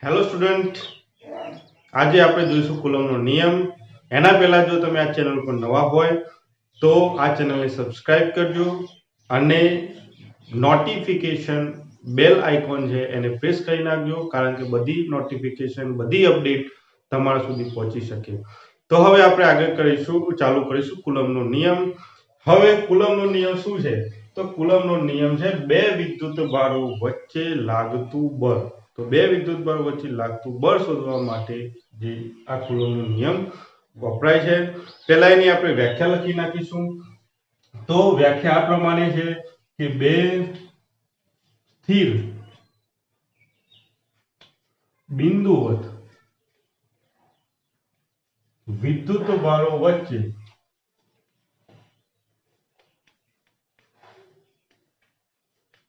Hello student, આજે આપણે જોઈશું કુલમનો નિયમ. એના પહેલા જો તમે આ ચેનલ પર નવા હોય તો આ ચેનલને સબસ્ક્રાઇબ કરજો અને નોટિફિકેશન બેલ આઇકોન છે એને પ્રેસ કરી નાખજો, કારણ કે બધી નોટિફિકેશન, બધી અપડેટ તમારા સુધી પહોંચી શકે. તો હવે આપણે ચાલુ કરીશું કુલમનો નિયમ. હવે કુલમનો નિયમ શું છે? તો કુલમનો નિયમ છે બે વિદ્યુત ભારો વચ્ચે લાગતું બળ. તો બે વિદ્યુત ભારો વચ્ચે લાગતું બળ શોધવા માટે જે આ કુલમનો નિયમ વપરાય છે. પહેલા એની આપણે વ્યાખ્યા લખી નાખીશું. તો વ્યાખ્યા આ પ્રમાણે છે કે બે સ્થિર બિંદુવત વિદ્યુત ભારો વચ્ચે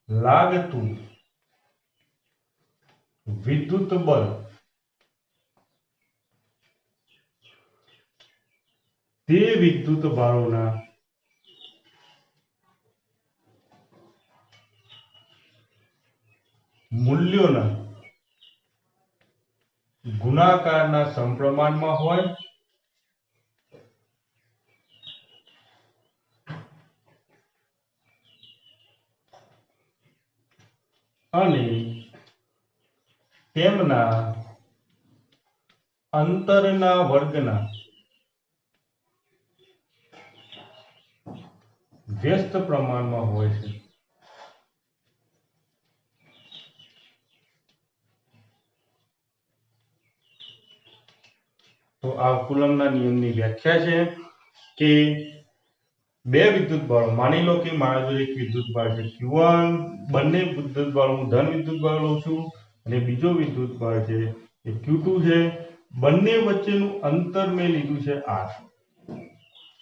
લાગતું વિદ્યુત બળ તે વિદ્યુત ભારોના મૂલ્યોના ગુણાકારના સમપ્રમાણમાં હોય અને તેમના અંતરના વર્ગના વ્યસ્ત પ્રમાણમાં હોય છે. તો આ કુલમના નિયમની વ્યાખ્યા છે કે બે વિદ્યુત ભારો, માની લો કે મારા જોડે એક વિદ્યુત ભાર છે Q1, બંને વિદ્યુત ભારો હું ધન વિદ્યુત ભાર લઉં છું, અને બીજો વિદ્યુત ભાર છે એ Q2 છે. બંને વચ્ચેનું અંતર મેં લીધું છે R.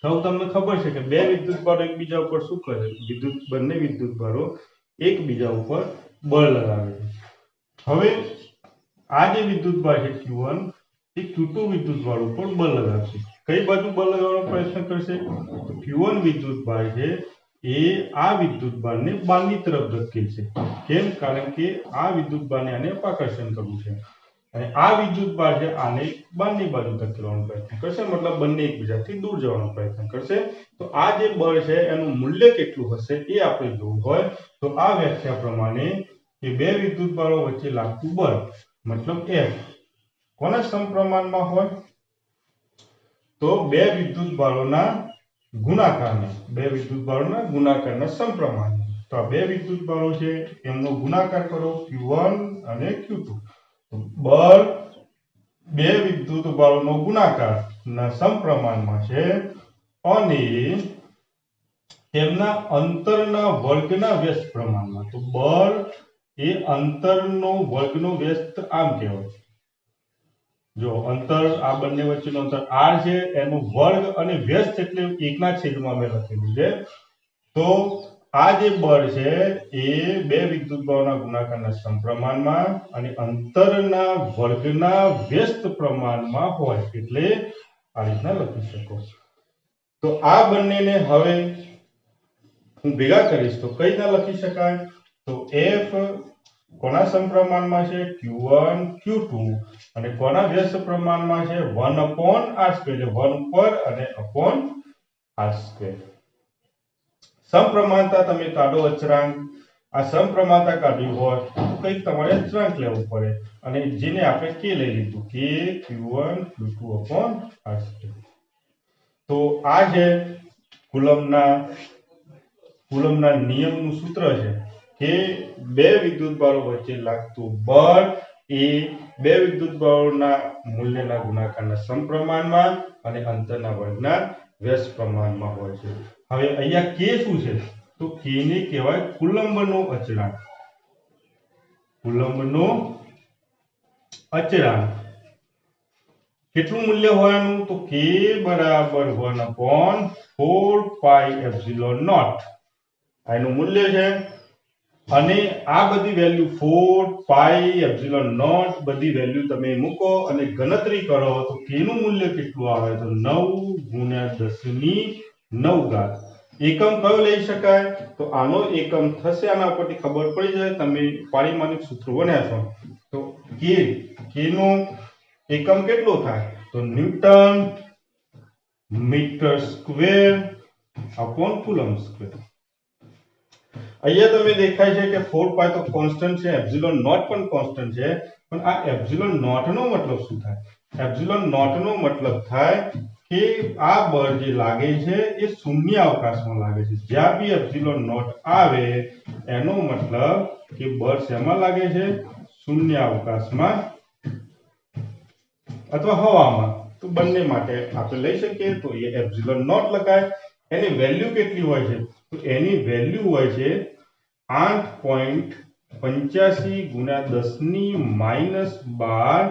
તો તમને ખબર છે કે બે વિદ્યુત ભારો એકબીજા ઉપર શું કરે? બંને વિદ્યુત ભારો એકબીજા ઉપર બળ લગાવે છે. હવે આ જે વિદ્યુત ભાર છે Q1 એ Q2 વિદ્યુત ભાર ઉપર બળ લગાવશે. કઈ બાજુ બળ લગાવવાનો પ્રયત્ન કરશે? તો Q1 વિદ્યુત ભાર છે એ આ વિદ્યુત ભારને બહારની તરફ ધકેલશે. કેમ? કારણ કે આ વિદ્યુત ભારને આને આકર્ષણ કરવું છે, અને આ વિદ્યુત ભાર છે આને બહારની બાજુ ધકેલવાનો પ્રયત્ન કરશે, મતલબ બંને એકબીજાથી દૂર જવાનો પ્રયત્ન કરશે. તો આ જે બળ છે એનું મૂલ્ય કેટલું હશે એ આપણે જોવું હોય તો આ વ્યાખ્યા પ્રમાણે કે બે વિદ્યુત ભારો વચ્ચે લાગતું બળ મતલબ F કોના સમપ્રમાણમાં હોય? તો બે વિદ્યુત ભારોના ગુણાકારના સમપ્રમાણમાં. તો આ બે વિદ્યુત ભારો છે એમનો ગુણાકાર કરો, Q1 અને Q2. બળ બે વિદ્યુત ભારોનો ગુણાકારના સમપ્રમાણમાં છે અને તેમના અંતરના વર્ગના વ્યસ્ત પ્રમાણમાં. તો બળ એ અંતરનો વર્ગનો વ્યસ્ત આમ કહેવાય. જો અંતર, આ બંને વચ્ચેનું અંતર r છે, એનો વર્ગ અને વ્યસ્ત એટલે એકના છેદમાં મેં લખેલું છે. તો આ જે બળ છે એ બે વિદ્યુત ભારોના ગુણાકારના સમપ્રમાણમાં અને અંતરના વર્ગના વ્યસ્ત પ્રમાણમાં હોય, એટલે આ રીતના લખી શકો. તો આ બંનેને હવે હું ભેગા કરીશ તો કઈ રીતના લખી શકાય? તો F કોના સમપ્રમાણમાં છે? Q1 Q2. અને કોના વ્યસ્ત પ્રમાણમાં છે? 1/r², એટલે 1 ઉપર અને upon r². સમપ્રમાણતા તમે કાઢો અચળાંક. આ સમપ્રમાણતા કાઢવી હોય તો કંઈક તમારે અચળાંક લેવું પડે, અને જેને આપણે k લઈ લીધું, k Q1 Q2 upon r². તો આ જે કુલમના નિયમનું સૂત્ર છે કે બે વિદ્યુત ભારો વચ્ચે લાગતું બળ એ બે વિદ્યુત ભારોના મૂલ્યના ગુણાકારના સમપ્રમાણમાં અને અંતરના વર્ગના વ્યસ્ત પ્રમાણમાં હોય છે. હવે અહીંયા k શું છે? તો k ને કહેવાય કુલંબનો અચળાંક. કુલંબનો અચળાંક કેટલું મૂલ્ય હોવાનું? તો k બરાબર 1/4 pi epsilon naught આનું મૂલ્ય છે. અને આ બધી વેલ્યુ 4 pi epsilon naught બધી વેલ્યુ તમે મૂકો અને ગણતરી કરો તો k નું મૂલ્ય કેટલું આવે? તો 9 × 10⁹ એકમ કયો લઈ શકાય? તો આનો એકમ થશે, આના પરથી ખબર પડી જાય, તમે પારિમાણિક સૂત્રો ભણ્યા છો. તો તો કે નો એકમ કેટલો થાય તો newton metre square upon coulomb square. અહીંયા તમે દેખાય છે કે 4 પાઈ તો કોન્સ્ટન્ટ છે, એપ્સિલોન નોટ પણ કોન્સ્ટન્ટ છે, પણ આ એપ્સિલોન નોટ નો મતલબ શું થાય? એપ્સિલોન નોટ નો મતલબ થાય કે આ બળ જે લાગે છે એ શૂન્ય અવકાશમાં લાગે છે। જ્યાં બી એપ્સિલોન નોટ આવે એનો મતલબ કે બળ શેમાં લાગે છે? શૂન્ય અવકાશમાં અથવા હવામાં। તો બંને માટે આપણે લઈ શકીએ તો એ એપ્સિલોન નોટ લખાય। એની વેલ્યુ કેટલી હોય છે? તો એની વેલ્યુ હોય છે 8.85 ગુણ્યા 10⁻12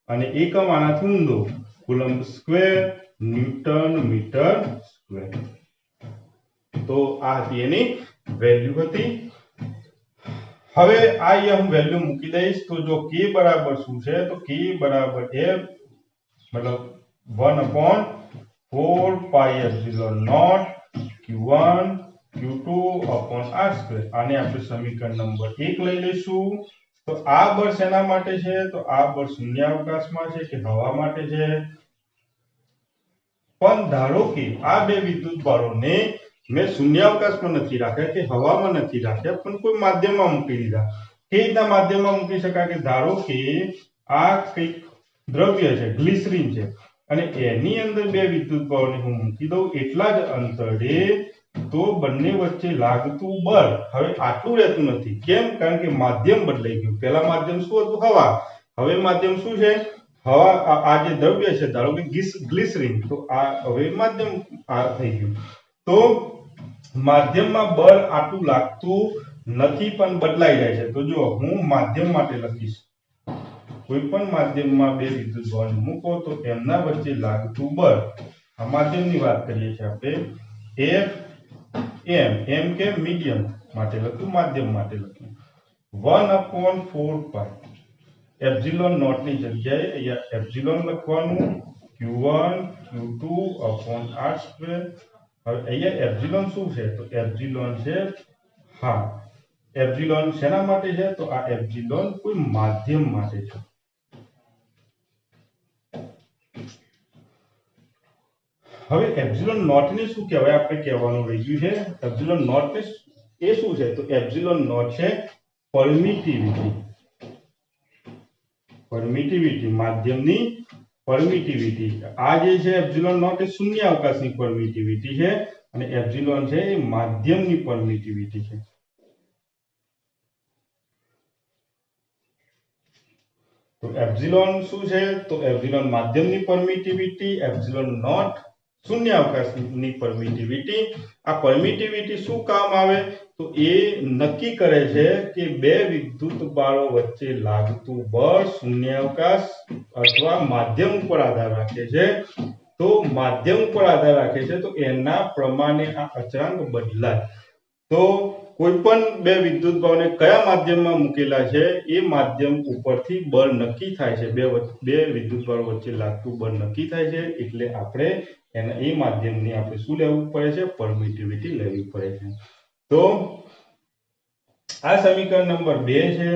અને એકમ આનાથી ઊંધો coulomb square newton metre square. તો આ હતી એની વેલ્યુ હતી। હવે આ હું વેલ્યુ મૂકી દઈશ તો જો k બરાબર શું છે તો k બરાબર f मतलब 1/4 pi epsilon not q1 q2 upon r2 આને આપણે સમીકરણ નંબર 1 લઈ લેશું। તો આ બળ શેના માટે છે? તો આ બળ શૂન્યાવકાશમાં છે કે હવા માટે છે? પણ ધારો કે આ બે વિદ્યુત બળોને મેં શૂન્યાવકાશમાં નથી રાખ્યા કે હવામાં નથી રાખ્યા, પણ કોઈ માધ્યમમાં મૂકી દીધા। કેવી રીતના માધ્યમમાં મૂકી શકાય? કે ધારો કે આ કંઈક દ્રવ્ય છે, ગ્લિસરીન છે, અને એની અંદર બે વિદ્યુત બળોને હું મૂકી દઉં એટલા જ અંતરે, તો બંને વચ્ચે લાગતું બળ હવે આટલું રહેતું નથી। કેમ? કારણ કે માધ્યમ બદલાઈ ગયું। પહેલા માધ્યમ શું હતું? હવા। હવે માધ્યમ શું છે? હવા। આ જે દ્રવ્ય છે ધારો કે ગ્લિસરીન, તો આ હવે માધ્યમ આ થઈ ગયું। તો માધ્યમમાં બળ આટલું લાગતું નથી પણ બદલાઈ જાય છે। તો જો હું માધ્યમ માટે લખીશ, કોઈ પણ માધ્યમમાં બે વિદ્યુત બળ મૂકો તો એમના વચ્ચે લાગતું બળ, આ માધ્યમની વાત કરીએ છીએ આપણે, F m કે મીડિયમ માટે લખ્યું, માધ્યમ માટે લખ્યું 1/4 પાઈ એપ્સિલોન નોટ ની જગ્યાએ અહીંયા એપ્સિલોન લખવાનું q1 q2 upon r2। હવે અહીંયા એપ્સિલોન શું છે? તો એપ્સિલોન છે, હા, એપ્સિલોન શેના માટે છે? તો આ એપ્સિલોન કોઈ માધ્યમ માટે છે। હવે એપ્સિલોન નોટ ને શું કહેવાય? આપણે કહેવાનું રહી ગયું છે એપ્સિલોન નોટ ને એ શું છે? તો એપ્સિલોન નોટ છે પરમિટિવિટી। પરમિટિવિટી માધ્યમની પરમિટિવિટી। આ જે છે એપ્સિલોન નોટ એ શૂન્ય અવકાશની પરમિટિવિટી છે અને એપ્સિલોન છે એ માધ્યમની પરમિટિવિટી છે। તો એપ્સિલોન શું છે? તો એપ્સિલોન માધ્યમની પરમિટિવિટી, એપ્સિલોન નોટ શૂન્ય અવકાશની પરમિટિવિટી। આ પરમિટિવિટી શું કામ આવે? તો એ નક્કી કરે છે કે બે વિદ્યુત બાળો વચ્ચે લાગતું બળ શૂન્યાવકાશ અથવા માધ્યમ ઉપર આધાર રાખે છે। તો માધ્યમ ઉપર આધાર રાખે છે તો એના પ્રમાણે આ અચળાંક બદલાય। તો કોઈ પણ બે વિદ્યુત બળોને કયા માધ્યમમાં મૂકેલા છે એ માધ્યમ ઉપરથી બળ નક્કી થાય છે। બે વિદ્યુત બળો વચ્ચે લાગતું બળ નક્કી થાય છે, એટલે આપણે એના એ માધ્યમની આપણે શું લેવું પડે છે? પરમિટિવિટી લેવી પડે છે। તો આ સમીકરણ નંબર 2 છે।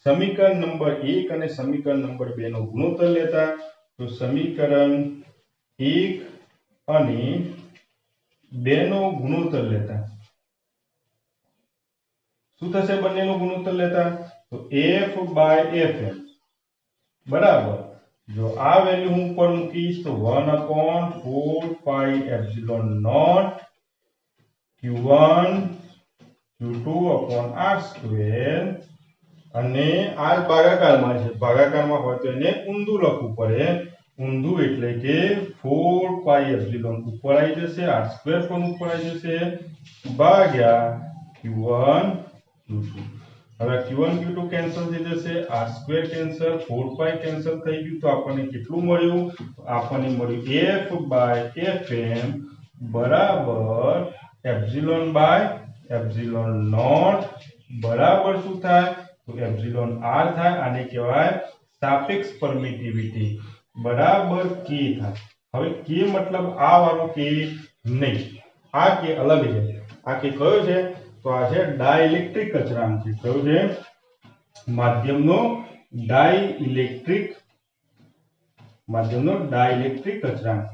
સમીકરણ નંબર 1 અને સમીકરણ નંબર 2 નો ગુણોત્તર લેતા, તો સમીકરણ 1 અને 2 નો ગુણોત્તર લેતા શું થશે? બંનેનો ગુણોત્તર લેતા તો F/Fm બરાબર, જો આ વેલ્યુ હું ઉપર મૂકીશ તો 1/4 પાઈ epsilon not q1 q2 upon r2 અને આ ભાગાકારમાં છે, ભાગાકારમાં હોય તો એને ઊંધું લખવું પડે। ઊંધું એટલે કે 4 પાઈ એપ્સિલોન ઉપર આવી જશે, r2 પણ ઉપર આવી જશે ભાગ્યા q1 q2। હવે q1 q2 કેન્સલ થઈ જશે, r2 કેન્સલ, 4 પાઈ કેન્સલ થઈ ગયું, તો આપણને કેટલું મળ્યું? આપણને મળ્યું F/Fm બરાબર એપ્સિલોન બાય એપ્સિલોન નોટ બરાબર શું થાય? તો એપ્સિલોન r થાય। આને કહેવાય સાપેક્ષ પરમિટિવિટી બરાબર k થાય। હવે k મતલબ આ વાળો k નહીં, આ k અલગ છે। આ k કયો છે? તો આ છે ડાઇલેક્ટ્રિક અચળાંક છે। કયો છે? માધ્યમનો ડાઇલેક્ટ્રિક માધ્યમનો ડાઇલેક્ટ્રિક અચળાંક।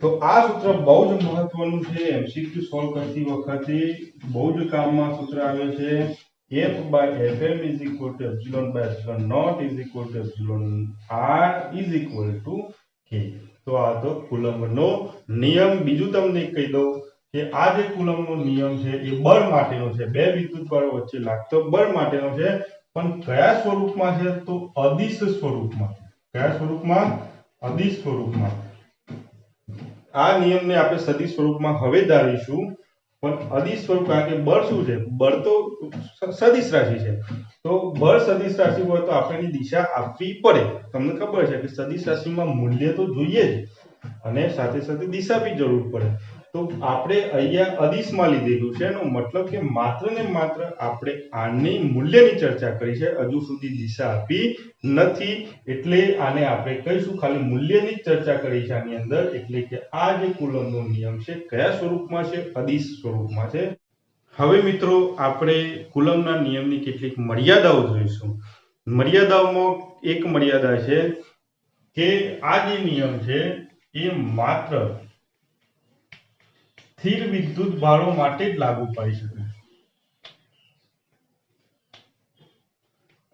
તો આ સૂત્ર બહુ જ મહત્વનું છે, એમસીક્યુ સોલ્વ કરતી વખતે બહુ જ કામમાં સૂત્ર આવે છે। F/Fm = ε/ε0 = εr = k। તો આ તો કુલમ્બનો નિયમ। બીજું તમને કહી દઉં કે આ જે કુલમ્બનો નિયમ છે એ બળ માટેનો છે, બે વિદ્યુતભારો વચ્ચે લાગતો બળ માટેનો છે, પણ કયા સ્વરૂપમાં છે? તો અદિશ સ્વરૂપમાં। કયા સ્વરૂપમાં? અદિશ સ્વરૂપમાં। આ નિયમને આપણે સદિશ સ્વરૂપમાં હવે ધારીશું, પણ અદિશ સ્વરૂપ કારણ કે બળ શું છે? બળ તો સદિશ રાશિ છે, તો બળ સદિશ રાશિ હોય તો આપણે એની દિશા આપવી પડે। તમને ખબર છે કે સદિશ રાશિમાં મૂલ્ય તો જોઈએ જ અને સાથે સાથે દિશા બી જરૂર પડે। તો આપણે અહીંયા અદિશમાં લીધેલું છે, એનો મતલબ કે માત્ર ને માત્ર આપણે આની મૂલ્યની ચર્ચા કરી છે, હજુ સુધી દિશા આપી નથી, એટલે આને આપણે કહીશું ખાલી મૂલ્યની ચર્ચા કરી છે આની અંદર। એટલે કે આ જે કુલમ્બનો નિયમ છે કયા સ્વરૂપમાં છે? અદિશ સ્વરૂપમાં છે। હવે મિત્રો આપણે કુલમ્બના નિયમની કેટલીક મર્યાદાઓ જોઈશું। મર્યાદાઓમાં એક મર્યાદા છે કે આ જે નિયમ છે એ માત્ર સ્થિર વિદ્યુત ભારો માટે જ લાગુ પડી શકે।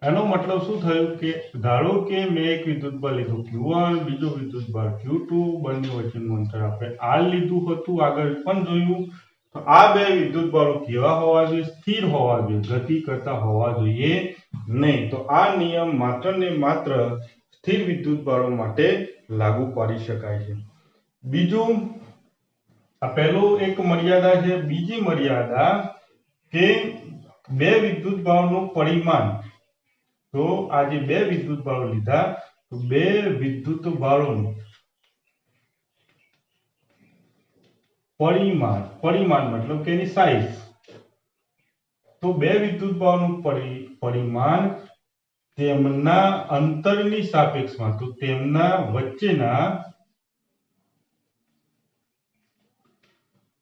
આનો મતલબ શું થયું કે ધારો કે મેં એક વિદ્યુતભાર લીધું Q1, બીજો વિદ્યુતભાર Q2, બંને વચ્ચેનું અંતર આપણે R લીધું હતું, આગળ પણ જોયું। તો આ બે વિદ્યુતભારો કેવા હોવા જોઈએ? સ્થિર હોવા જોઈએ, ગતિ કરતા હોવા જોઈએ નહીં। તો આ નિયમ માત્ર ને માત્ર સ્થિર વિદ્યુતભારો માટે લાગુ પાડી શકાય છે। બીજું, આ પહેલો એક મર્યાદા છે। બીજી મર્યાદા કે બે વિદ્યુતભારોનું પરિમાણ। તો આ જે બે વિદ્યુતભારો લીધા, તો બે વિદ્યુતભારોનું પરિમાણ, પરિમાણ મતલબ કે એની સાઇઝ। તો બે વિદ્યુતભારોનું પરિમાણ તેમના અંતરની સાપેક્ષમાં, તો તેમના વચ્ચેના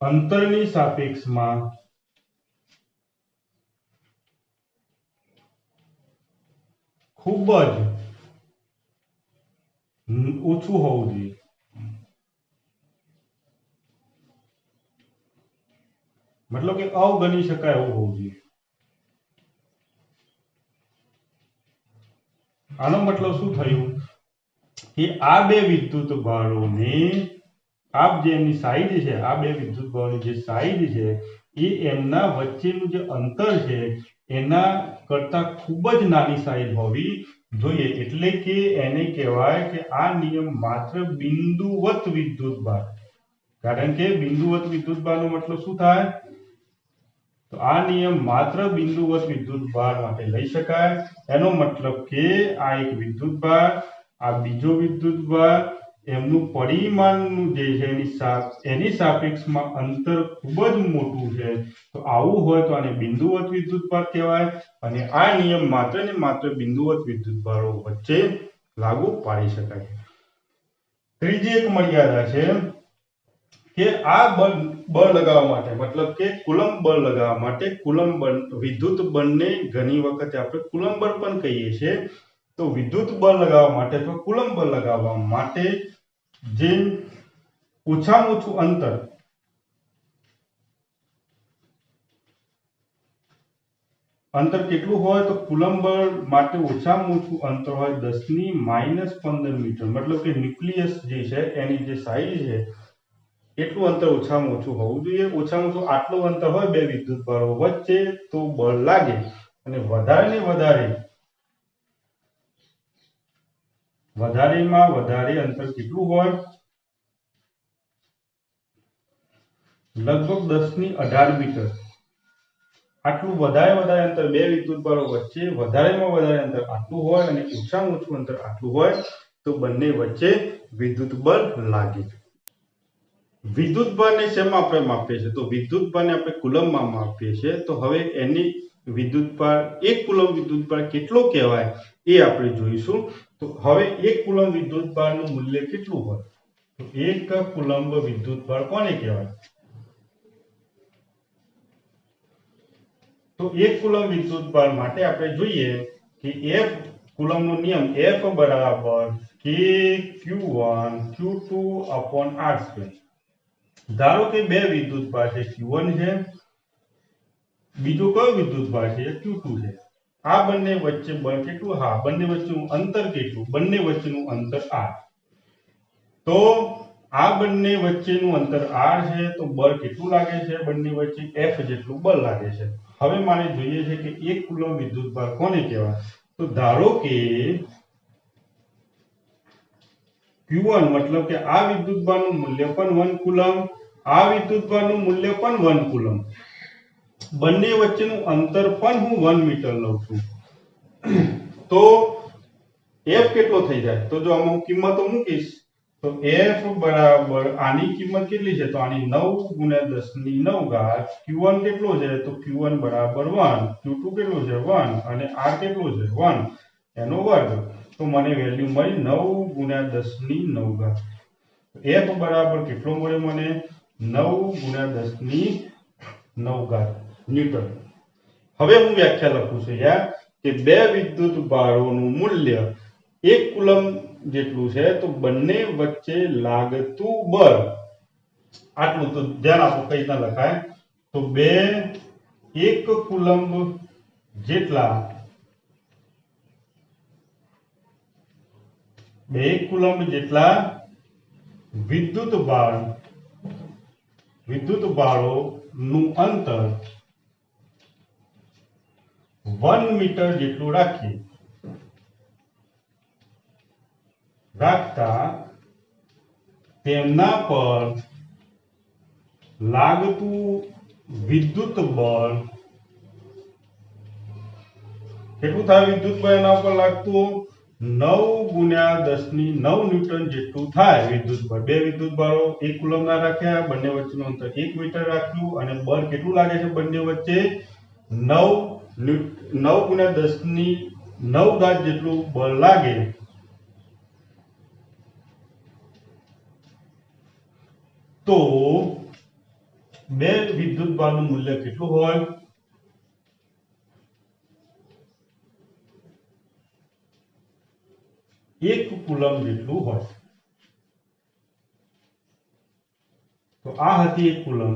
અંતરની સાપેક્ષમાં ખૂબ જ ઓછું હોવું જોઈએ। મતલબ કે અવગણી શકાય એવું હોવું જોઈએ। આનો મતલબ શું થયું કે આ બે વિદ્યુતભારોને આ જે એમની સાઈઝ છે, આ બે વિદ્યુતભારોની જે સાઈઝ છે એ એમના વચ્ચેનું જે અંતર છે એના કરતા ખૂબ જ નાની સાઈઝ હોવી જોઈએ। એટલે કે એને કહેવાય કે આ નિયમ માત્ર બિંદુવત વિદ્યુતભાર। કારણ કે બિંદુવત વિદ્યુતભારનો મતલબ શું થાય? તો આ નિયમ માત્ર બિંદુવત વિદ્યુતભાર માટે લઈ શકાય। એનો મતલબ કે આ એક વિદ્યુતભાર, આ બીજો વિદ્યુતભાર, એમનું પરિમાણનું જે છે એની સાપેક્ષમાં અંતર ખૂબ જ મોટું છે। તો આવું હોય તો આને બિંદુવત વિદ્યુતભાર કહેવાય, અને આ નિયમ માત્ર ને માત્ર બિંદુવત વિદ્યુતભારો વચ્ચે લાગુ પાડી શકાય। ત્રીજી એક મર્યાદા છે કે આ બળ લગાવવા માટે, મતલબ કે કુલમ્બ બળ લગાવવા માટે, કુલમ્બ વિદ્યુત બળને ઘણી વખત આપણે કુલમ્બ બળ પણ કહીએ છીએ। તો વિદ્યુત બળ લગાવવા માટે અથવા કુલમ્બ બળ લગાવવા માટે જે ઓછામાં ઓછું અંતર કેટલું હોય? તો કુલમ્બ બળ માટે ઓછામાં ઓછું અંતર હોય 10⁻15 મીટર। મતલબ કે ન્યુક્લિયસ જે છે એની જે સાઈઝ છે એટલું અંતર ઓછામાં ઓછું હોવું જોઈએ। ઓછામાં ઓછું આટલું અંતર હોય બે વિદ્યુતભારો વચ્ચે તો બળ લાગે। અને વધારે ને વધારેમાં વધારે અંતર કેટલું હોય? લગભગ 10⁻18 મીટર। આટલું વધારે અંતર બે વિદ્યુતભારો વચ્ચે વધારેમાં વધારે અંતર આટલું હોય અને ઓછામાં ઓછું અંતર આટલું હોય તો બંને વચ્ચે વિદ્યુત બળ લાગે। વિદ્યુતભારને શેમાં આપણે માપીએ છીએ? તો વિદ્યુતભારને આપણે કુલમ્બમાં માપીએ છીએ। તો હવે એની વિદ્યુતભાર, એક કુલમ્બ વિદ્યુતભાર કેટલો કહેવાય એ આપણે જોઈશું। તો હવે એક કુલમ્બ વિદ્યુતભારનું મૂલ્ય કેટલું હોય? તો એક કુલમ્બ વિદ્યુતભાર કોને કહેવાય? તો 1 કુલમ વિદ્યુતભાર માટે આપણે જોઈએ કે F કુલમનો નિયમ F બરાબર kq1 q2/r². ધારો કે બે વિદ્યુતભાર છે q1 છે, બીજો કયો વિદ્યુતભાર છે q2 છે. આ બંને વચ્ચે બળ કેટલું? હા, બંને વચ્ચેનું અંતર કેટલું? બંને વચ્ચેનું અંતર r. તો આ બંને વચ્ચેનું અંતર r છે, તો બળ કેટલું લાગે છે બંને વચ્ચે? F જેટલું બળ લાગે છે. હવે મારે જોઈએ છે કે 1 કુલમ વિદ્યુતભાર કોને કહેવાય? તો ધારો કે Q1 मतलब કે આ વિદ્યુતભારનું મૂલ્ય પણ 1 કુલમ, આ વિદ્યુતભારનું મૂલ્ય પણ 1 કુલમ. બંને વચ્ચેનું અંતર પણ હું 1 મીટર લઉં છું. તો F કેટલો થઈ જાય? તો જો આમાં કિંમતો મૂકીશ તો F બરાબર આની કિંમત કેટલી છે? તો આની 9 ગુણ્યા 10 ની 9 ઘાત. Q1 કેટલો છે? તો Q1 બરાબર 1, Q2 કેટલો છે? 1 અને R કેટલો છે? 1 એનો વર્ગ. તો મને વેલ્યુ મળી 9 ગુણ્યા 10 ની 9 ઘાત. F બરાબર કેટલો મળે મને? 9 ગુણ્યા 10 ની 9 ઘાત ન્યૂટન. હવે હું વ્યાખ્યા લખું છું યાર કે બે વિદ્યુતભારોનું મૂલ્ય 1 કુલમ જેટલું છે, તો બંને વચ્ચે લાગતું બળ આટલું. તો ધ્યાન આપો કઈ રીતના લખાય? તો 1 કુલમ જેટલા 1 કુલમ જેટલા વિદ્યુતભારોનું અંતર 1 મીટર જેટલું રાખતા તેમના પર લાગતું વિદ્યુત બળ કેટલું થાય? વિદ્યુત બળ એના ઉપર લાગતું 9 ગુણ્યા 10 ની 9 ન્યૂટન જેટલું થાય વિદ્યુત બળ. બે વિદ્યુતભારો 1 કુલમ ના રાખ્યા, બંને વચ્ચેનું અંતર 1 મીટર રાખ્યું અને બળ કેટલું લાગે છે બંને વચ્ચે? 9 ગુણ્યા 10 ની 9 ઘાત જેટલું બળ લાગે. તો બે વિદ્યુતભારનું મૂલ્ય કેટલું હોય? 1 કુલમ જેટલું હોય. તો આ હતી 1 કુલમ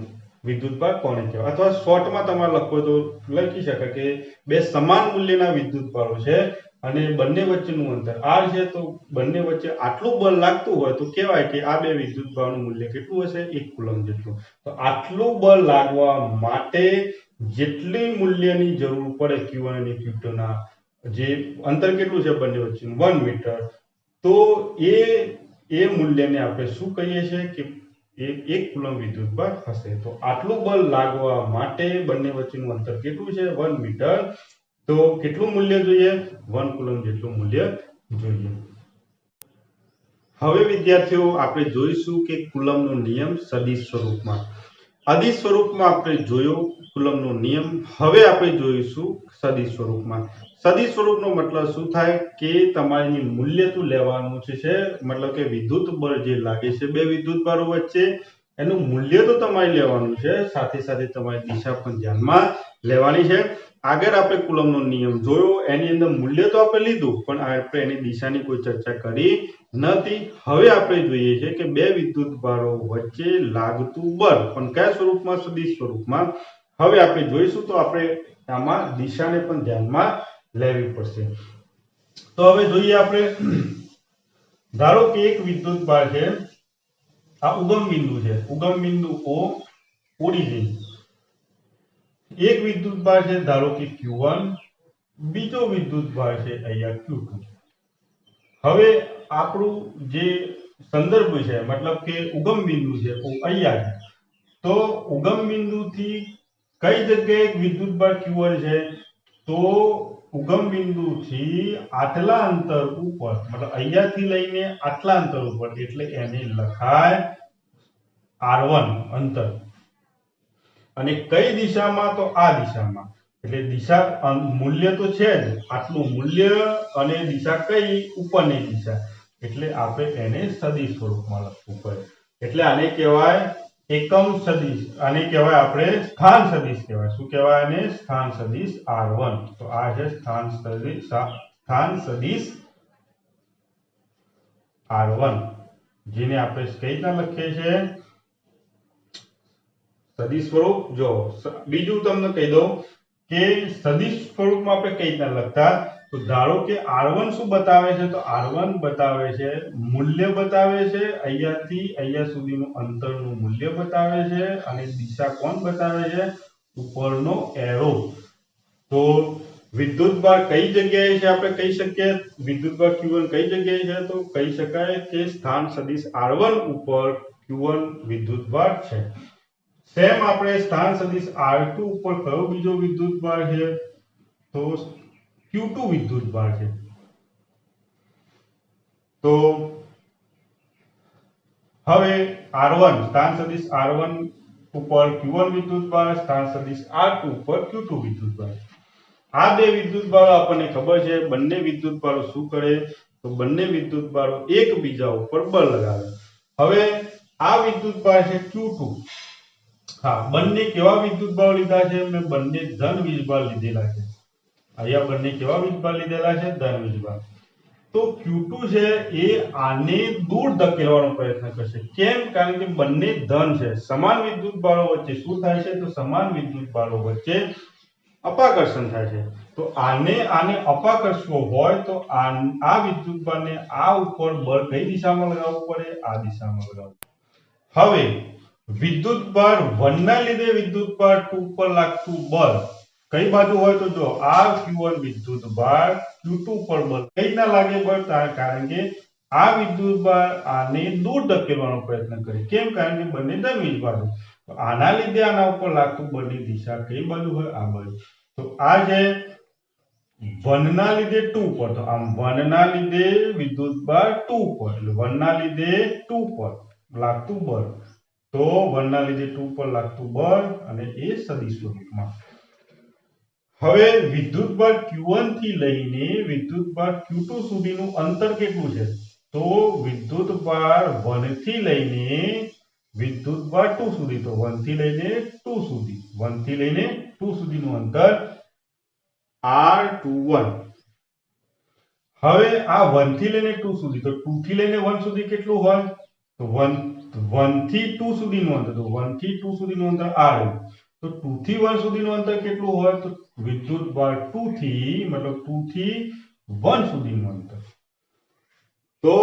વિદ્યુતભાર કોને કહેવાય? અથવા શોર્ટમાં તમારે લખો તો લખી શકાય કે બે સમાન મૂલ્યના વિદ્યુતભારો છે અને બંને વચ્ચેનું અંતર r છે, તો બંને વચ્ચે આટલું બળ લાગતું હોય તો કહેવાય કે આ બે વિદ્યુતભારોનું મૂલ્ય કેટલું હશે? 1 કુલમ જેટલું. તો આટલું બળ લાગવા માટે જેટલી મૂલ્યની જરૂર પડે Q1 અને Q2 ના, જે અંતર કેટલું છે બંને વચ્ચેનું? 1 મીટર. તો એ મૂલ્યને આપણે શું કહીએ છીએ કે 1 કુલમ વિદ્યુતભાર હશે. તો આટલું બળ લાગવા માટે બંને વચ્ચેનું અંતર કેટલું છે? 1 મીટર. તો કેટલું મૂલ્ય જોઈએ? 1 કુલમ જેટલું મૂલ્ય જોઈએ. હવે વિદ્યાર્થીઓ આપણે જોઈશું કે કુલમનો નિયમ સદિશ સ્વરૂપમાં. અદિશ સ્વરૂપમાં આપણે જોયો કુલમનો નિયમ. હવે આપણે જોઈશું સદિશ સ્વરૂપમાં. સદિશ સ્વરૂપનો મતલબ શું થાય કે તમારે મૂલ્ય તો લેવાનું છે, મતલબ કે વિદ્યુત બળ જે લાગે છે બે વિદ્યુતભારો વચ્ચે એનું મૂલ્ય તો તમારે લેવાનું છે, સાથે સાથે તમારી દિશા પણ ધ્યાનમાં લેવાની છે. આગળ આપણે કુલમનો નિયમ જોયો, એની અંદર મૂલ્ય તો આપણે લીધું પણ આપણે એની દિશાની કોઈ ચર્ચા કરી નથી. હવે આપણે જોઈએ છે કે બે વિદ્યુતભારો વચ્ચે લાગતું બળ પણ કયા સ્વરૂપમાં? સદિશ સ્વરૂપમાં. હવે આપણે જોઈશું તો આપણે આમાં દિશાને પણ ધ્યાનમાં લેવી પડશે. તો હવે જોઈએ આપણે. ધારો કે એક વિદ્યુતભાર છે, આ ઉગમ બિંદુ છે, ઉગમ બિંદુ O, ઓરિજિન. એક વિદ્યુતભાર છે ધારો કે Q1, બીજો વિદ્યુતભાર છે અહીંયા Q2. હવે આપણું જે સંદર્ભ છે, મતલબ કે ઉગમ બિંદુ છે અહીંયા છે. તો ઉગમ બિંદુથી કઈ જગ્યાએ એક વિદ્યુતભાર Q1 છે? તો ઉગમ બિંદુથી આટલા અંતર ઉપર, મતલબ અહીંયાથી લઈને આટલા અંતર ઉપર, એટલે એને લખાય R1 અંતર. અને કઈ દિશામાં? તો આ દિશામાં. એટલે દિશા મૂલ્ય તો છે જ, આટલું મૂલ્ય અને દિશા કઈ? ઉપરની દિશા. એટલે આપણે એને સદિશ સ્વરૂપમાં લખવું પડે. એટલે આને કહેવાય એકમ સદિશ આને કહેવાય આપણે સ્થાન સદિશ કહેવાય. શું કહેવાય આને? સ્થાન સદિશ r1. તો આ છે સ્થાન સદિશ r1, જેને આપણે કઈ રીતના લખીએ છીએ? સદિશ સ્વરૂપ. જો બીજું તમને કહી દઉં કે સદિશ સ્વરૂપમાં આપણે કઈ રીતના લખતા? તો ધારો કે r1 શું બતાવે છે? તો r1 બતાવે છે મૂલ્ય બતાવે છે, અહીંયાથી અહીંયા સુધીનું અંતરનું મૂલ્ય બતાવે છે, અને દિશા કોણ બતાવે છે? ઉપરનો એરો. તો વિદ્યુતભાર કઈ જગ્યાએ છે આપણે કહી શકીએ? વિદ્યુતભાર Q1 કઈ જગ્યાએ છે? તો કહી શકાય કે સ્થાન સદિશ r1 ઉપર Q1 વિદ્યુતભાર છે. સેમ આપણે સ્થાન સદિશ r2 ઉપર કયો બીજો વિદ્યુતભાર છે? તો Q2 વિદ્યુતભાર છે. તો હવે r1 સ્થાન સદિશ r1 ઉપર Q1 વિદ્યુતભાર, સ્થાન સદિશ r2 ઉપર Q2 વિદ્યુતભાર. આ બે વિદ્યુતભારો આપણને ખબર છે. બંને વિદ્યુતભારો શું કરે? તો બંને વિદ્યુતભારો એકબીજા ઉપર બળ લગાવે. હવે આ વિદ્યુતભાર છે Q2. હા, બંને કેવા વિદ્યુતભારો લીધા છે? મેં બંને ધન વીજભાર લીધેલા છે. અહીંયા બંને કેવા વીજભાર લીધેલા છે? ધન વીજભાર. તો Q2 છે એ આને દૂર ધકેલવાનો પ્રયત્ન કરશે. કેમ? કારણ કે બંને ધન છે. સમાન વિદ્યુતભારો વચ્ચે શું થાય છે? તો સમાન વિદ્યુતભારો વચ્ચે અપાકર્ષણ થાય છે. તો આને અપાકર્ષવો હોય તો આ વિદ્યુતભારને આ ઉપર બળ કઈ દિશામાં લગાવવું પડે? આ દિશામાં લગાવવું. હવે વિદ્યુતભાર 1 ના લીધે વિદ્યુતભાર 2 પર લાગતું બળ કઈ બાજુ હોય? તો જો આ Q1 વિદ્યુતભાર Q2 પર બળ કઈ ના લાગે બળ? કારણ કે આ વિદ્યુતભાર આને દૂર ધકેલવાનો પ્રયત્ન કરે. કેમ? કારણ કે બંને ધન વીજભાર છે. તો આના લીધે આના ઉપર લાગતું બળની દિશા કઈ બાજુ હોય? આ બાજુ. તો આ છે 1 ના લીધે 2 પર. તો આમ 1 ના લીધે વિદ્યુતભાર 2 પર, એટલે 1 ના લીધે 2 પર લાગતું બળ. તો 1 ના લીધે 2 પર લાગતું બળ, અને એ સદિશ સ્વરૂપમાં. હવે વિદ્યુતભાર Q1 થી લઈને વિદ્યુતભાર Q2 સુધીનું અંતર કેટલું છે? તો વિદ્યુતભાર 1 થી લઈને વિદ્યુતભાર 2 સુધી. તો 1 થી લઈને 2 સુધી, 1 થી લઈને 2 સુધીનું અંતર R21. હવે આ 1 થી લઈને 2 સુધી, તો 2 થી લઈને 1 સુધી કેટલું હોય? તો 1 થી 2 સુધીનું અંતર. તો 1 થી 2 સુધીનું અંતર આ રહ્યું. તો 2 થી 1 સુધીનું અંતર કેટલું હોય? તો વિદ્યુતભાર 2 થી મતલબ 2 થી 1 સુધીનું અંતર. તો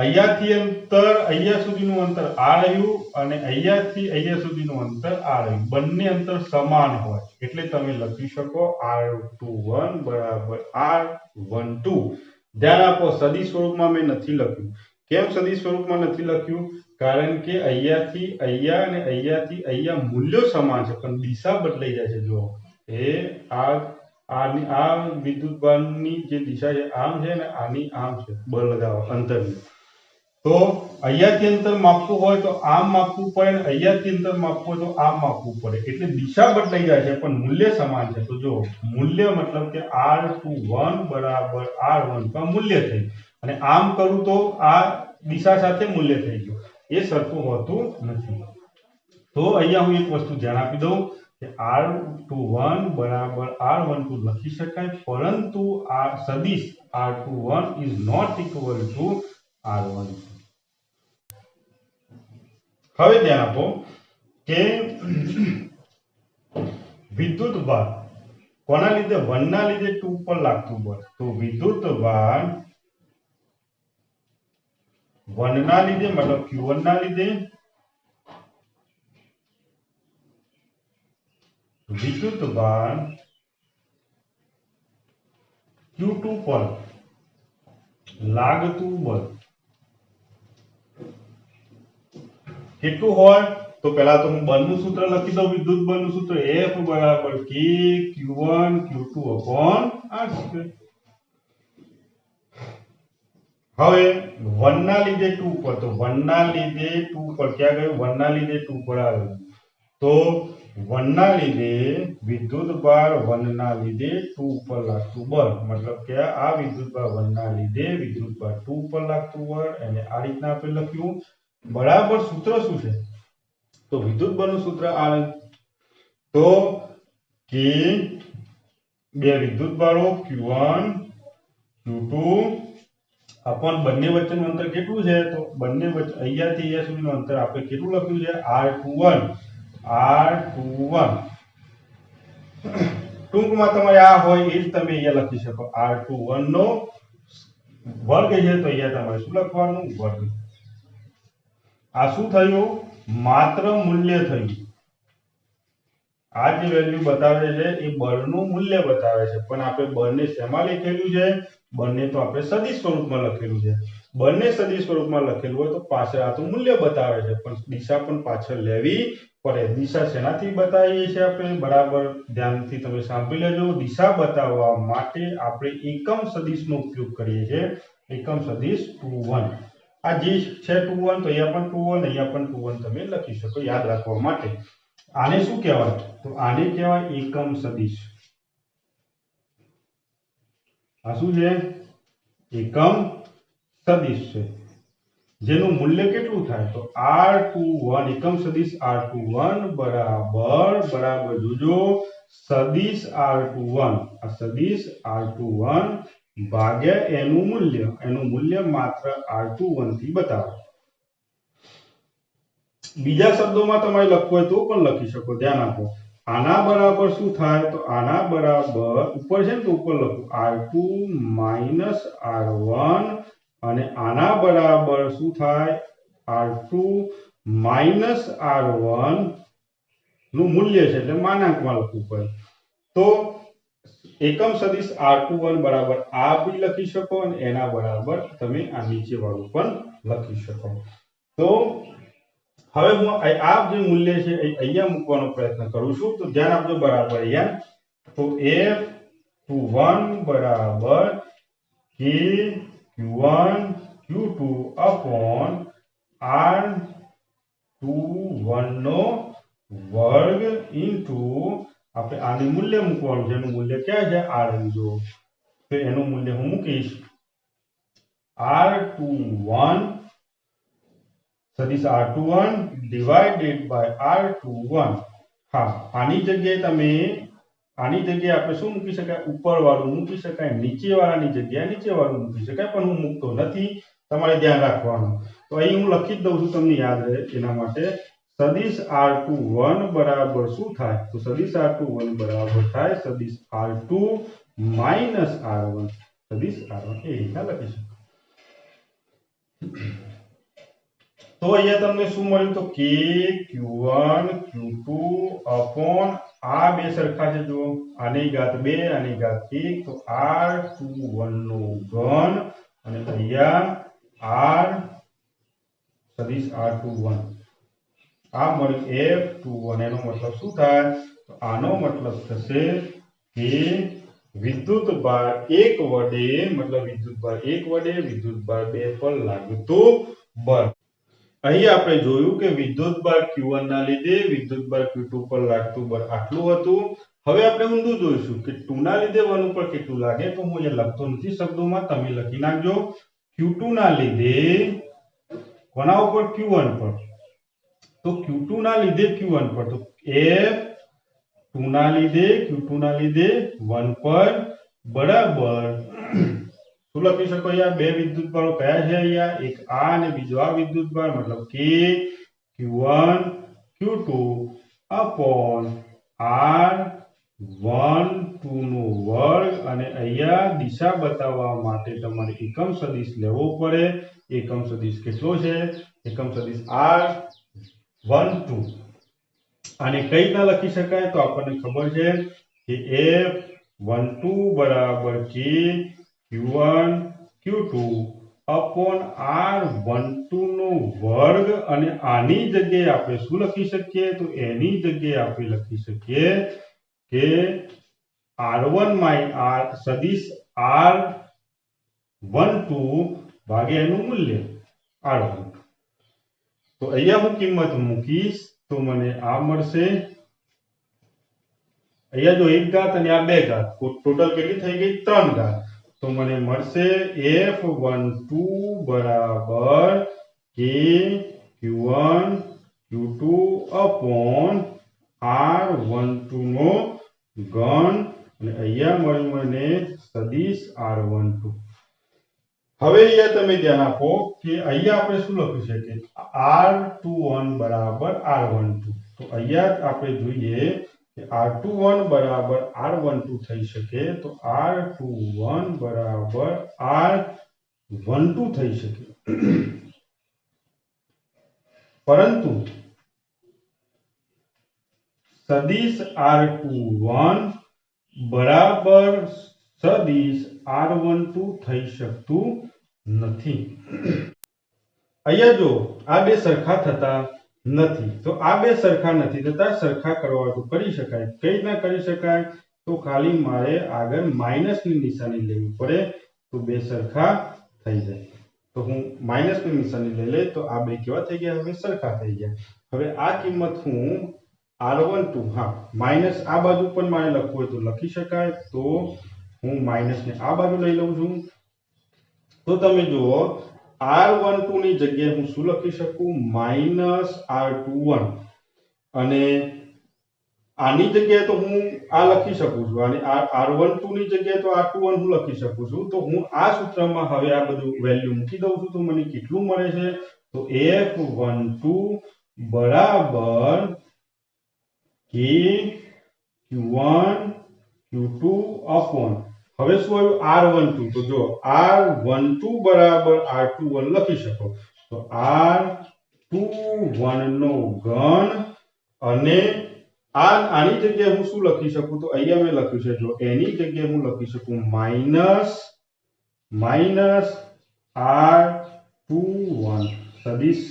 અહીંયાથી અંતર અહીંયા સુધીનું અંતર આ રહ્યું, અને અહીંયાથી અહીંયા સુધીનું અંતર આ રહ્યું. બંને અંતર સમાન હોય એટલે તમે લખી શકો R21 બરાબર R12. ધ્યાન આપો, સદિશ સ્વરૂપમાં મેં નથી લખ્યું. કેમ સદિશ સ્વરૂપમાં નથી લખ્યું? કારણ કે અહીંયાથી અહીંયા અને અહીંયાથી અહીંયા મૂલ્યો સમાન છે, પણ દિશા બદલાઈ જાય છે. જો એ આ વિદ્યુતભારની જે દિશા છે આમ છે, ને આની આમ છે. બળ લગાવવા અંતરની. તો અહીંયાથી અંતર માપવું હોય તો આમ માપવું પડે, ને અહીંયાથી અંતર માપવું હોય તો આમ માપવું પડે. એટલે દિશા બદલાઈ જાય છે, પણ મૂલ્ય સમાન છે. તો જો મૂલ્ય મતલબ કે R21 બરાબર R12 મૂલ્ય થઈ, અને આમ કરું તો આ દિશા સાથે મૂલ્ય થઈ ગયું. એ સરખું હોતું નથી. તો અહીંયા હું એક વસ્તુ ધ્યાન આપી દઉં કે R21 બરાબર R12 લખી શકાય, પરંતુ આ સદિશ R21 is not equal to R12. હવે ધ્યાન આપો કે વિદ્યુતભાર કોના લીધે? 1 ના લીધે 2 પર લાગતું બળ. તો વિદ્યુતભાર 1 ના લીધે મતલબ Q1 ના લીધે વિદ્યુતભાર Q2 પર લાગતું બળ કેટલું હોય? તો પહેલા તો હું બળનું સૂત્ર લખી દઉં. વિદ્યુત બળનું સૂત્ર F બરાબર K Q1 Q2 upon R². હવે 1 ના લીધે 2 પર, તો 1 ના લીધે 2 પર ક્યાં ગયું? 1 ના લીધે 2 પર આવ્યું. તો 1 ના લીધે વિદ્યુતભાર 1 ના લીધે 2 પર લાગતું બળ, મતલબ કે આ વિદ્યુતભાર 1 ના લીધે વિદ્યુતભાર 2 પર લાગતું બળ, અને આ રીતના આપણે લખ્યું. બરાબર સૂત્ર શું છે? તો વિદ્યુત બળનું સૂત્ર આ તો કે બે વિદ્યુત બળો Q1 Q2 अपॉन બંને વચ્ચેનું અંતર કેટલું છે તો બંને વચ્ચે અહીંયાથી અહીંયા સુધીનું અંતર આપણે કેટલું લખ્યું છે R21 ટૂંકમાં તમારે આ હોય એ જ તમે અહીંયા લખી શકો R21 નો વર્ગ છે તો અહીંયા તમારે શું લખવાનું વર્ગ આ શું થયું માત્ર મૂલ્ય થયું આ જે વેલ્યુ બતાવે છે એ બળનું મૂલ્ય બતાવે છે પણ આપણે બળને શેમાં લખેલું છે બળને તો આપણે સદિશ સ્વરૂપમાં લખેલું છે બળને સદિશ સ્વરૂપમાં લખેલું હોય તો પાછળ આ તો મૂલ્ય બતાવે છે પણ દિશા પણ પાછળ લેવી પડે દિશા શેનાથી બતાવીએ છીએ આપણે બરાબર ધ્યાનથી તમે સાંભળી લેજો દિશા બતાવવા માટે આપણે એકમ સદિશનો ઉપયોગ કરીએ છીએ એકમ સદિશ 21 આ જે છે 21 તો અહીંયા પણ 21 અહીંયા પણ 21 તમે લખી શકો યાદ રાખવા માટે આને શું કહેવાય તો આને કહેવાય એકમ સદિશ આ શું છે એકમ સદિશ છે જેનું મૂલ્ય કેટલું થાય તો R21 એકમ સદિશ R21 બરાબર જોજો સદિશ R21 આ સદિશ R21 ભાગ્યા એનું મૂલ્ય માત્ર R21 થી બતાવો બીજા શબ્દોમાં તમારે લખવું હોય તો પણ લખી શકો ધ્યાન આપો આના બરાબર શું થાય તો આના બરાબર ઉપર છે ને તો ઉપર લખું R2 R1 અને આના બરાબર શું થાય R2 R1 નું મૂલ્ય છે એટલે માનાંકમાં લખવું પડે તો એકમ સદિશ R21 બરાબર આ બી લખી શકો અને એના બરાબર તમે આ નીચે વાળું પણ લખી શકો તો હવે હું આ જે મૂલ્ય છે અહીંયા મૂકવાનો પ્રયત્ન કરું છું તો ધ્યાન આપજો બરાબર અહીંયા તો F21 બરાબર K Q1 Q2 upon R21 નો વર્ગ ઇન્ટુ આપણે આનું મૂલ્ય મૂકવાનું છે એનું મૂલ્ય ક્યાં છે R જો તો એનું મૂલ્ય હું મૂકીશ R21 સદિશ R21 divided by R21 હા આની જગ્યાએ આપણે શું મૂકી શકાય ઉપર વાળું મૂકી શકાય નીચે વાળાની જગ્યાએ નીચે વાળું મૂકી શકાય પણ હું મૂકતો નથી તમારે ધ્યાન રાખવાનું તો અહીં હું લખી જ દઉં છું તમને યાદ રહે એના માટે સદિશ R21 બરાબર શું થાય તો સદિશ R21 બરાબર થાય સદિશ R2 R1 સદિશ R1 એ રીતના લખી શકો તો અહીંયા તમને શું મળ્યું તો K Q1 Q2 upon આ બે સરખા છે જો આની ઘાત 2 આની ઘાત 1 તો R21 નો ઘન અને અહીંયા R સદિશ R21 આ મળ્યું F21 એનો મતલબ શું થાય તો આનો મતલબ થશે કે વિદ્યુત ભાર 1 વડે મતલબ વિદ્યુત ભાર 1 વડે વિદ્યુત ભાર 2 પર લાગતું બળ અહીં આપણે જોયું કે વિદ્યુત ભાર Q1 ના લીધે વિદ્યુત ભાર Q2 પર લાગતું બળ આટલું હતું હવે આપણે ઊંધું જોઈશું કે 2 ના લીધે 1 ઉપર કેટલું લાગે તો હું અહીંયા લખતો નથી શબ્દોમાં તમે લખી નાખજો Q2 ના લીધે કોના ઉપર Q1 પર તો Q2 ના લીધે Q1 પર તો F2 ના લીધે Q2 ના લીધે 1 પર બરાબર શું લખી શકો અહીંયા બે વિદ્યુત ભારો કયા છે અહીંયા એક આ અને બીજો આ વિદ્યુત ભાર મતલબ K Q1 Q2 upon R12 નો વર્ગ અને અહીંયા દિશા બતાવવા માટે તમારે એકમ સદિશ લેવો પડે એકમ સદિશ કેટલો છે એકમ સદિશ R12 આને કઈ રીતના લખી શકાય તો આપણને ખબર છે કે F12 બરાબર K Q1 Q2 upon R12 નો વર્ગ અને આની જગ્યાએ આપણે શું લખી શકીએ તો એની જગ્યાએ આપણે લખી શકીએ કે R1 R સદિશ R12 ભાગ્યા એનું મૂલ્ય R12 તો અહીંયા હું કિંમત મૂકીશ તો મને આ મળશે અહીંયા જો એક ઘાત અને આ બે ઘાત ટોટલ કેટલી થઈ ગઈ 3 ઘાત તો મને મળશે F12 બરાબર K Q1 Q2 upon R12 નો ઘન અને અહીંયા મળ્યું મને સદિશ R12. હવે અહીંયા તમે ધ્યાન આપો કે અહીંયા આપણે શું લખી શકીએ R21 બરાબર R12. તો અહીંયા આપણે જોઈએ કે R21 બરાબર R12 થઈ શકે તો R21 બરાબર R12 થઈ શકે. પરંતુ સદિશ R21 બરાબર સદિશ R12 થઈ શકતું નથી. અહીંયા જો આ બે સરખા થતા નથી તો આ બે સરખા નથી થતા સરખા કરવા તો કરી શકાય. કઈ રીતના કરી શકાય તો ખાલી મારે આગળ માઈનસની નિશાની લેવી પડે તો બે સરખા થઈ જાય. તો હું માઈનસની નિશાની લઈ લે તો આ બે કેવા થઈ ગયા હવે સરખા થઈ ગયા. હવે આ કિંમત હું R12 હા માઈનસ આ બાજુ પણ મારે લખવું હોય તો લખી શકાય. તો હું માઈનસને આ બાજુ લઈ લઉં છું. તો તમે જુઓ R12 ની જગ્યાએ હું શું લખી શકું -R21 અને આની જગ્યાએ તો હું આ લખી શકું છું અને R12 ની જગ્યાએ તો R21 હું લખી શકું છું. તો હું આ સૂત્રમાં હવે આ બધું વેલ્યુ મૂકી દઉં છું તો મને કેટલું મળે છે તો F12 બરાબર Q1 Q2 upon હવે શું આવ્યું R12 તો જો R12 બરાબર R21 લખી શકો તો R21 નો ઘન અને આની જગ્યાએ હું શું લખી શકું તો અહીંયા મેં લખ્યું છે જો એની જગ્યાએ હું લખી શકું માઈનસ R21 સદિશ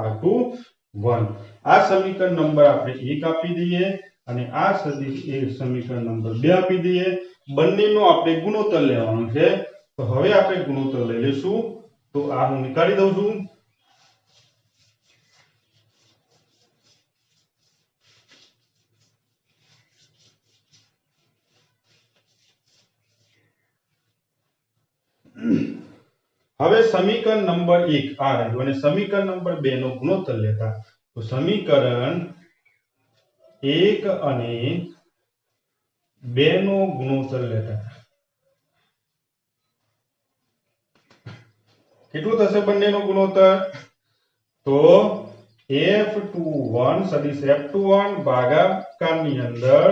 R21 આ સમીકરણ નંબર આપણે 1 આપી દઈએ અને આ સદિશ એ સમીકરણ નંબર 2 આપી દઈએ. બંનેનો આપણે ગુણોત્તર લેવાનો છે તો હવે આપણે ગુણોત્તર લઈ લેશું. તો આ હું નીકાળી દઉં છું. હવે સમીકરણ નંબર 1 આ રહ્યું અને સમીકરણ નંબર 2 નો ગુણોત્તર લેતા તો સમીકરણ 1 અને 2 નો ગુણોત્તર લેતા કેટલું થશે બંનેનો ગુણોત્તર તો F21 સદિશ F21 ભાગાકારની અંદર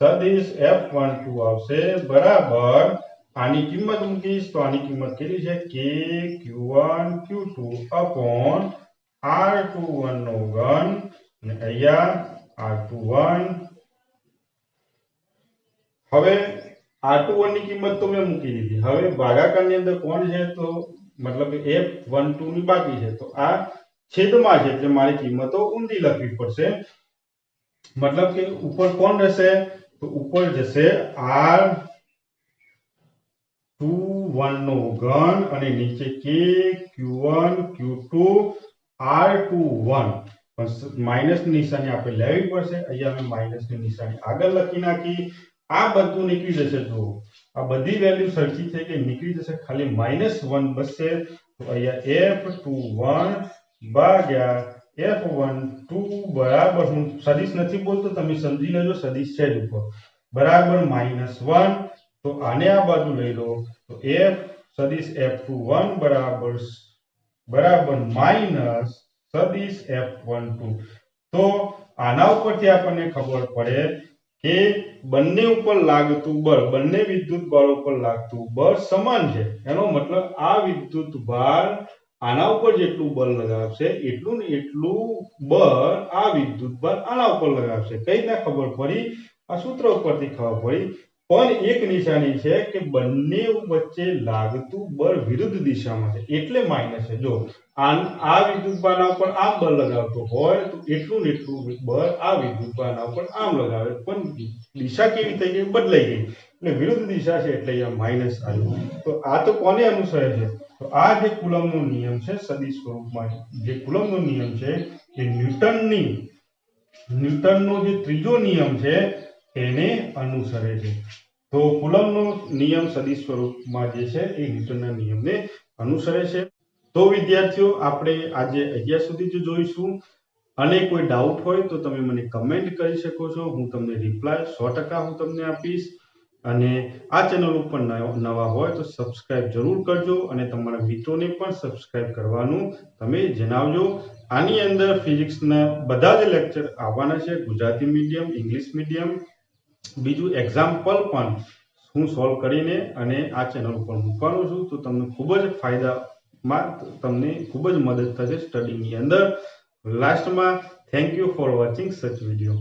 સદિશ F12 આવશે બરાબર આની કિંમત મૂકીશ તો આની કિંમત કેટલી છે કે Q1 Q2 upon R21 નો ઘન અને અહીંયા R21 હવે R21 ની કિંમત તો મેં મૂકી દીધી. હવે ભાગાકારની અંદર કોણ છે તો મતલબ કે F12 ની બાકી છે તો આ છેદમાં છે એટલે મારી કિંમતો ઊંધી લખવી પડશે. મતલબ કે ઉપર કોણ રહેશે તો ઉપર જશે R21 નો ઘન અને નીચે કે Q1 Q2 R21 માઈનસ ની નિશાની આપણે લેવી પડશે. અહીંયા મેં માઈનસ ની નિશાની આગળ લખી નાખી. આ બધું નીકળી જશે જો આ બધી વેલ્યુ સરખી થઈ ગઈ નીકળી જશે ખાલી -1 બચશે તો અહીંયા F21 ભાગ્યા F12 બરાબર હું સદિશ નથી બોલતો તમે સમજી લેજો સદિશ છે જ ઉપર બરાબર -1 તો આને આ બાજુ લઈ લો તો F સદિશ F21 બરાબર માઈનસ સદિશ F12 તો આના ઉપરથી આપણને ખબર પડે કે બંને ઉપર લાગતું બળ બંને વિદ્યુત બળ ઉપર લાગતું બળ સમાન છે. એનો મતલબ આ વિદ્યુત ભાર આના ઉપર જેટલું બળ લગાવશે એટલું ને એટલું બળ આ વિદ્યુત ભાર આના ઉપર લગાવશે. કઈ રીતના ખબર પડી આ સૂત્ર ઉપરથી ખબર પડી. પણ એક નિશાની છે કે બંને વચ્ચે લાગતું બળ વિરુદ્ધ દિશામાં છે એટલે માઈનસ છે. જો આ વિદ્યુત ભારના ઉપર આમ બળ લગાવતો હોય તો એટલું ને એટલું બળ આ વિદ્યુત ભારના ઉપર આમ લગાવે પણ દિશા કેવી થઈ ગઈ બદલાઈ ગઈ એટલે વિરુદ્ધ દિશા છે એટલે અહીંયા માઈનસ આવ્યું. તો આ તો કોને અનુસરે છે તો આ જે કુલમ્બનો નિયમ છે સદિશ સ્વરૂપમાં જે કુલમ્બનો નિયમ છે એ ન્યૂટનનો જે ત્રીજો નિયમ છે એને અનુસરે છે. તો કુલમ્બનો નિયમ સદિશ સ્વરૂપમાં જે છે એ ન્યૂટનના નિયમને અનુસરે છે. તો વિદ્યાર્થીઓ આપણે આજે અહીંયા સુધી જ જોઈશું અને કોઈ ડાઉટ હોય તો તમે મને કમેન્ટ કરી શકો છો, હું તમને રિપ્લાય 100% હું તમને આપીશ અને આ ચેનલ ઉપર નવા હોય તો સબસ્ક્રાઇબ જરૂર કરજો અને તમારા મિત્રોને પણ સબસ્ક્રાઇબ કરવાનું તમે જણાવજો। આની અંદર ફિઝિક્સના બધા જ લેક્ચર આવવાના છે, ગુજરાતી મીડિયમ, ઇંગ્લિશ મીડિયમ, બીજું એક્ઝામ્પલ પણ હું સોલ્વ કરીને અને આ ચેનલ ઉપર મૂકવાનો છું, તો તમને ખૂબ જ ફાયદામાં તમને ખૂબ જ મદદ થશે સ્ટડીની અંદર। લાસ્ટમાં thank you for watching such video.